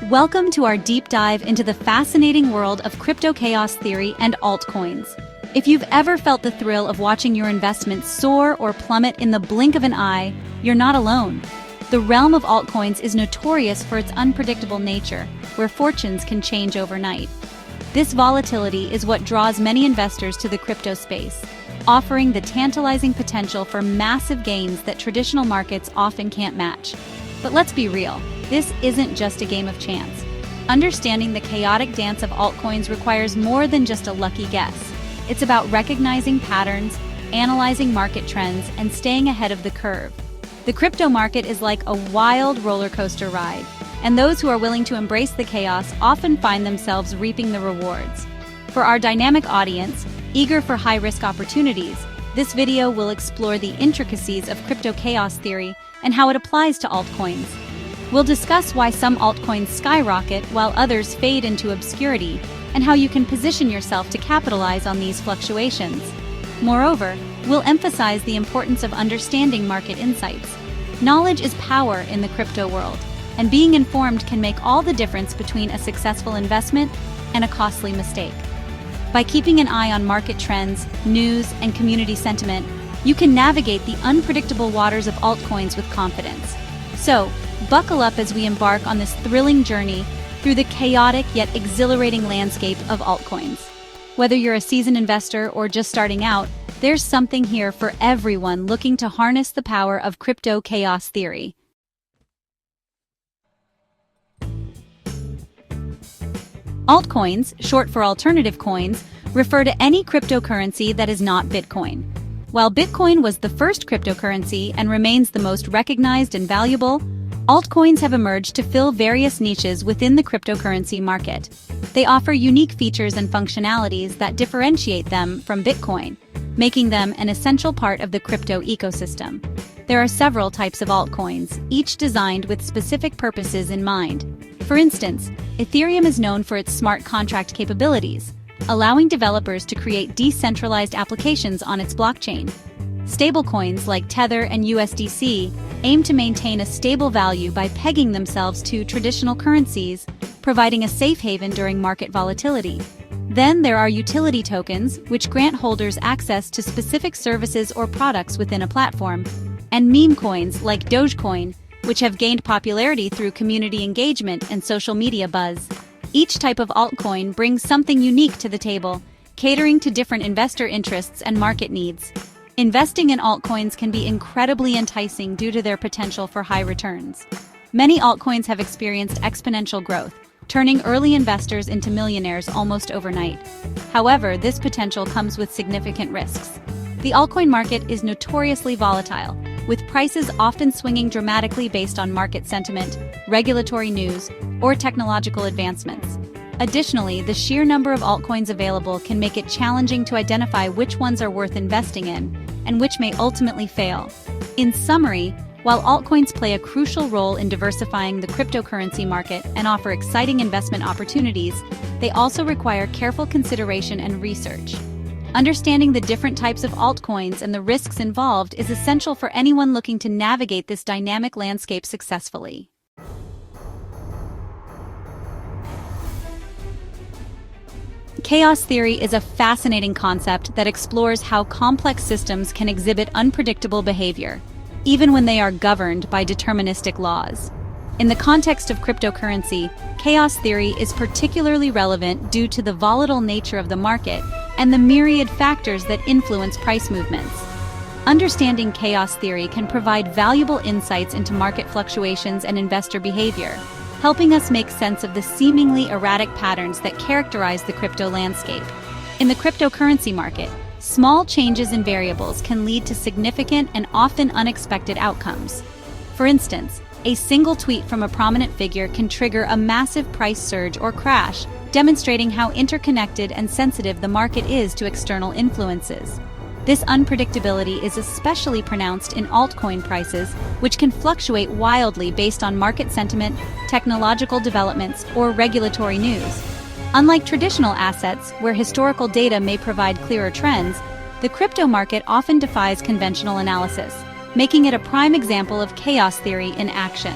Welcome to our deep dive into the fascinating world of crypto chaos theory and altcoins. If you've ever felt the thrill of watching your investments soar or plummet in the blink of an eye, you're not alone. The realm of altcoins is notorious for its unpredictable nature, where fortunes can change overnight. This volatility is what draws many investors to the crypto space, offering the tantalizing potential for massive gains that traditional markets often can't match. But let's be real, this isn't just a game of chance. Understanding the chaotic dance of altcoins requires more than just a lucky guess. It's about recognizing patterns, analyzing market trends, and staying ahead of the curve. The crypto market is like a wild roller coaster ride, and those who are willing to embrace the chaos often find themselves reaping the rewards. For our dynamic audience, eager for high-risk opportunities, this video will explore the intricacies of crypto chaos theory and how it applies to altcoins. We'll discuss why some altcoins skyrocket while others fade into obscurity, and how you can position yourself to capitalize on these fluctuations. Moreover, we'll emphasize the importance of understanding market insights. Knowledge is power in the crypto world, and being informed can make all the difference between a successful investment and a costly mistake. By keeping an eye on market trends, news, and community sentiment, you can navigate the unpredictable waters of altcoins with confidence. So, buckle up as we embark on this thrilling journey through the chaotic yet exhilarating landscape of altcoins. Whether you're a seasoned investor or just starting out, there's something here for everyone looking to harness the power of crypto chaos theory. Altcoins, short for alternative coins, refer to any cryptocurrency that is not Bitcoin. While Bitcoin was the first cryptocurrency and remains the most recognized and valuable, altcoins have emerged to fill various niches within the cryptocurrency market. They offer unique features and functionalities that differentiate them from Bitcoin, making them an essential part of the crypto ecosystem. There are several types of altcoins, each designed with specific purposes in mind. For instance, Ethereum is known for its smart contract capabilities, allowing developers to create decentralized applications on its blockchain. Stablecoins like Tether and USDC aim to maintain a stable value by pegging themselves to traditional currencies, providing a safe haven during market volatility. Then there are utility tokens, which grant holders access to specific services or products within a platform, and meme coins like Dogecoin, which have gained popularity through community engagement and social media buzz. Each type of altcoin brings something unique to the table, catering to different investor interests and market needs. Investing in altcoins can be incredibly enticing due to their potential for high returns. Many altcoins have experienced exponential growth, turning early investors into millionaires almost overnight. However, this potential comes with significant risks. The altcoin market is notoriously volatile, with prices often swinging dramatically based on market sentiment, regulatory news, or technological advancements. Additionally, the sheer number of altcoins available can make it challenging to identify which ones are worth investing in and which may ultimately fail. In summary, while altcoins play a crucial role in diversifying the cryptocurrency market and offer exciting investment opportunities, they also require careful consideration and research. Understanding the different types of altcoins and the risks involved is essential for anyone looking to navigate this dynamic landscape successfully. Chaos theory is a fascinating concept that explores how complex systems can exhibit unpredictable behavior, even when they are governed by deterministic laws. In the context of cryptocurrency, chaos theory is particularly relevant due to the volatile nature of the market and the myriad factors that influence price movements. Understanding chaos theory can provide valuable insights into market fluctuations and investor behavior, helping us make sense of the seemingly erratic patterns that characterize the crypto landscape. In the cryptocurrency market, small changes in variables can lead to significant and often unexpected outcomes. For instance, a single tweet from a prominent figure can trigger a massive price surge or crash, demonstrating how interconnected and sensitive the market is to external influences. This unpredictability is especially pronounced in altcoin prices, which can fluctuate wildly based on market sentiment, technological developments, or regulatory news. Unlike traditional assets, where historical data may provide clearer trends, the crypto market often defies conventional analysis, making it a prime example of chaos theory in action.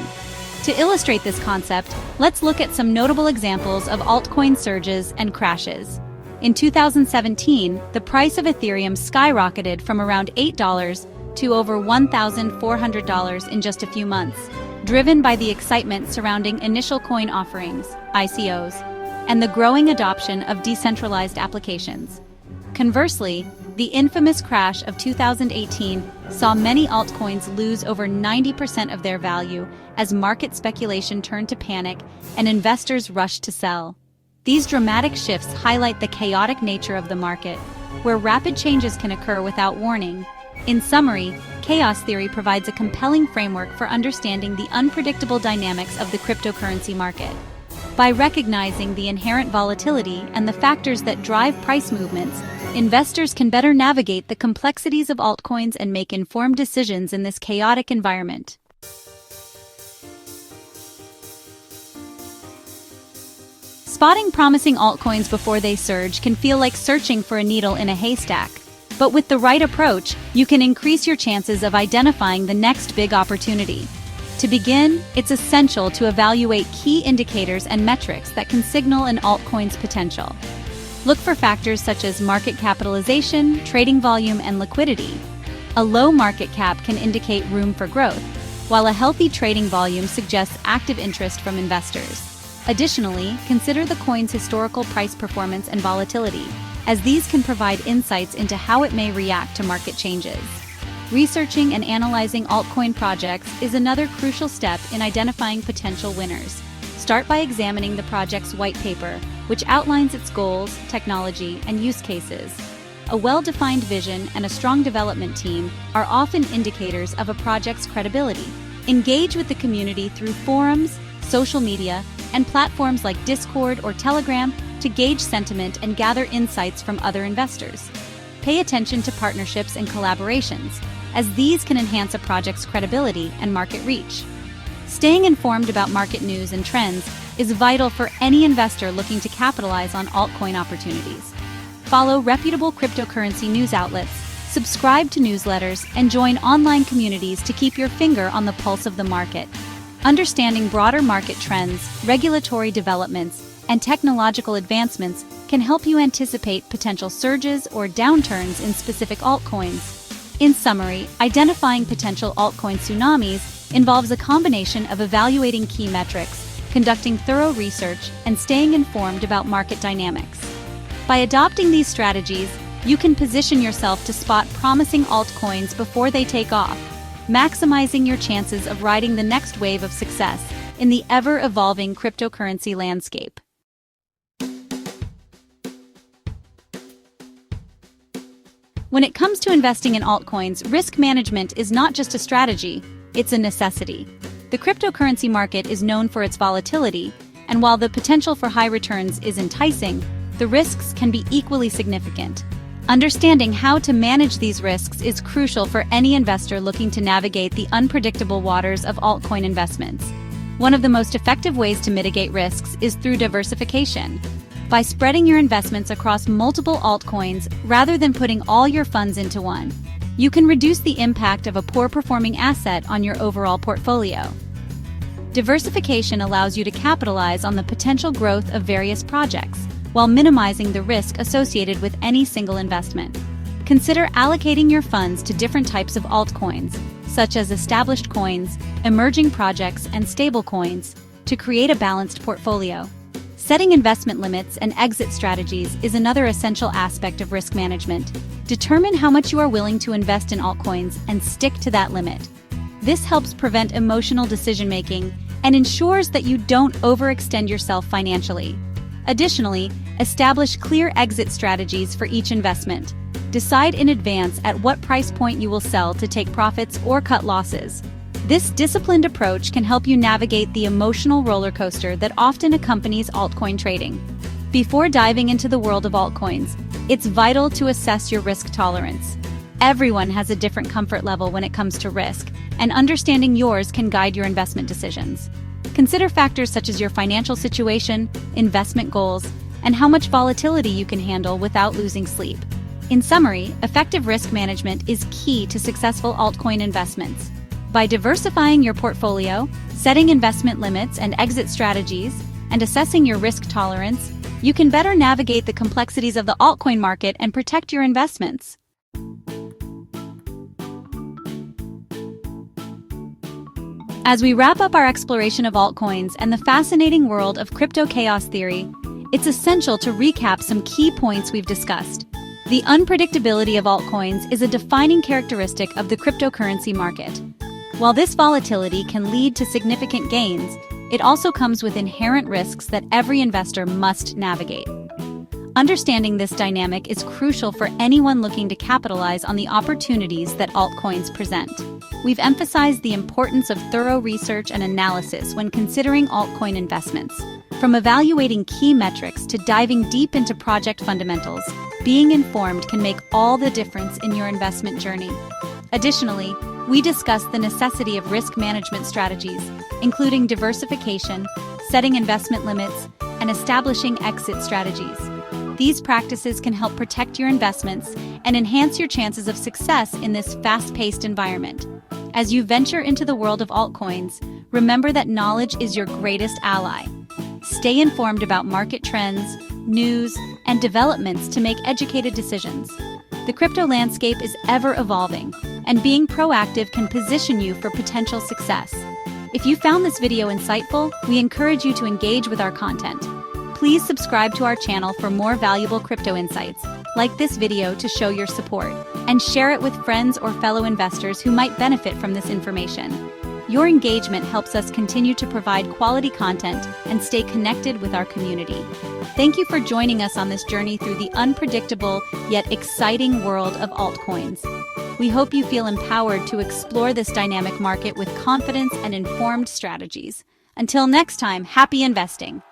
To illustrate this concept, let's look at some notable examples of altcoin surges and crashes. In 2017, the price of Ethereum skyrocketed from around $8 to over $1,400 in just a few months, driven by the excitement surrounding initial coin offerings, ICOs, and the growing adoption of decentralized applications. Conversely, the infamous crash of 2018 saw many altcoins lose over 90% of their value as market speculation turned to panic and investors rushed to sell. These dramatic shifts highlight the chaotic nature of the market, where rapid changes can occur without warning. In summary, chaos theory provides a compelling framework for understanding the unpredictable dynamics of the cryptocurrency market. By recognizing the inherent volatility and the factors that drive price movements, investors can better navigate the complexities of altcoins and make informed decisions in this chaotic environment. Spotting promising altcoins before they surge can feel like searching for a needle in a haystack. But with the right approach, you can increase your chances of identifying the next big opportunity. To begin, it's essential to evaluate key indicators and metrics that can signal an altcoin's potential. Look for factors such as market capitalization, trading volume, and liquidity. A low market cap can indicate room for growth, while a healthy trading volume suggests active interest from investors. Additionally, consider the coin's historical price performance and volatility, as these can provide insights into how it may react to market changes. Researching and analyzing altcoin projects is another crucial step in identifying potential winners. Start by examining the project's white paper, which outlines its goals, technology, and use cases. A well-defined vision and a strong development team are often indicators of a project's credibility. Engage with the community through forums, social media, and platforms like Discord or Telegram to gauge sentiment and gather insights from other investors. Pay attention to partnerships and collaborations, as these can enhance a project's credibility and market reach. Staying informed about market news and trends is vital for any investor looking to capitalize on altcoin opportunities. Follow reputable cryptocurrency news outlets, subscribe to newsletters, and join online communities to keep your finger on the pulse of the market. Understanding broader market trends, regulatory developments, and technological advancements can help you anticipate potential surges or downturns in specific altcoins. In summary, identifying potential altcoin tsunamis involves a combination of evaluating key metrics, conducting thorough research, and staying informed about market dynamics. By adopting these strategies, you can position yourself to spot promising altcoins before they take off, maximizing your chances of riding the next wave of success in the ever-evolving cryptocurrency landscape. When it comes to investing in altcoins, risk management is not just a strategy, it's a necessity. The cryptocurrency market is known for its volatility, and while the potential for high returns is enticing, the risks can be equally significant. Understanding how to manage these risks is crucial for any investor looking to navigate the unpredictable waters of altcoin investments. One of the most effective ways to mitigate risks is through diversification. By spreading your investments across multiple altcoins rather than putting all your funds into one, you can reduce the impact of a poor-performing asset on your overall portfolio. Diversification allows you to capitalize on the potential growth of various projects, while minimizing the risk associated with any single investment. Consider allocating your funds to different types of altcoins, such as established coins, emerging projects, and stablecoins, to create a balanced portfolio. Setting investment limits and exit strategies is another essential aspect of risk management. Determine how much you are willing to invest in altcoins and stick to that limit. This helps prevent emotional decision-making and ensures that you don't overextend yourself financially. Additionally, establish clear exit strategies for each investment. Decide in advance at what price point you will sell to take profits or cut losses. This disciplined approach can help you navigate the emotional roller coaster that often accompanies altcoin trading. Before diving into the world of altcoins, it's vital to assess your risk tolerance. Everyone has a different comfort level when it comes to risk, and understanding yours can guide your investment decisions. Consider factors such as your financial situation, investment goals, and how much volatility you can handle without losing sleep. In summary, effective risk management is key to successful altcoin investments. By diversifying your portfolio, setting investment limits and exit strategies, and assessing your risk tolerance, you can better navigate the complexities of the altcoin market and protect your investments. As we wrap up our exploration of altcoins and the fascinating world of crypto chaos theory, it's essential to recap some key points we've discussed. The unpredictability of altcoins is a defining characteristic of the cryptocurrency market. While this volatility can lead to significant gains, it also comes with inherent risks that every investor must navigate. Understanding this dynamic is crucial for anyone looking to capitalize on the opportunities that altcoins present. We've emphasized the importance of thorough research and analysis when considering altcoin investments. From evaluating key metrics to diving deep into project fundamentals, being informed can make all the difference in your investment journey. Additionally, we discussed the necessity of risk management strategies, including diversification, setting investment limits, and establishing exit strategies. These practices can help protect your investments and enhance your chances of success in this fast-paced environment. As you venture into the world of altcoins, remember that knowledge is your greatest ally. Stay informed about market trends, news, and developments to make educated decisions. The crypto landscape is ever evolving, and being proactive can position you for potential success. If you found this video insightful, we encourage you to engage with our content. Please subscribe to our channel for more valuable crypto insights. Like this video to show your support, and share it with friends or fellow investors who might benefit from this information. Your engagement helps us continue to provide quality content and stay connected with our community. Thank you for joining us on this journey through the unpredictable yet exciting world of altcoins. We hope you feel empowered to explore this dynamic market with confidence and informed strategies. Until next time, happy investing!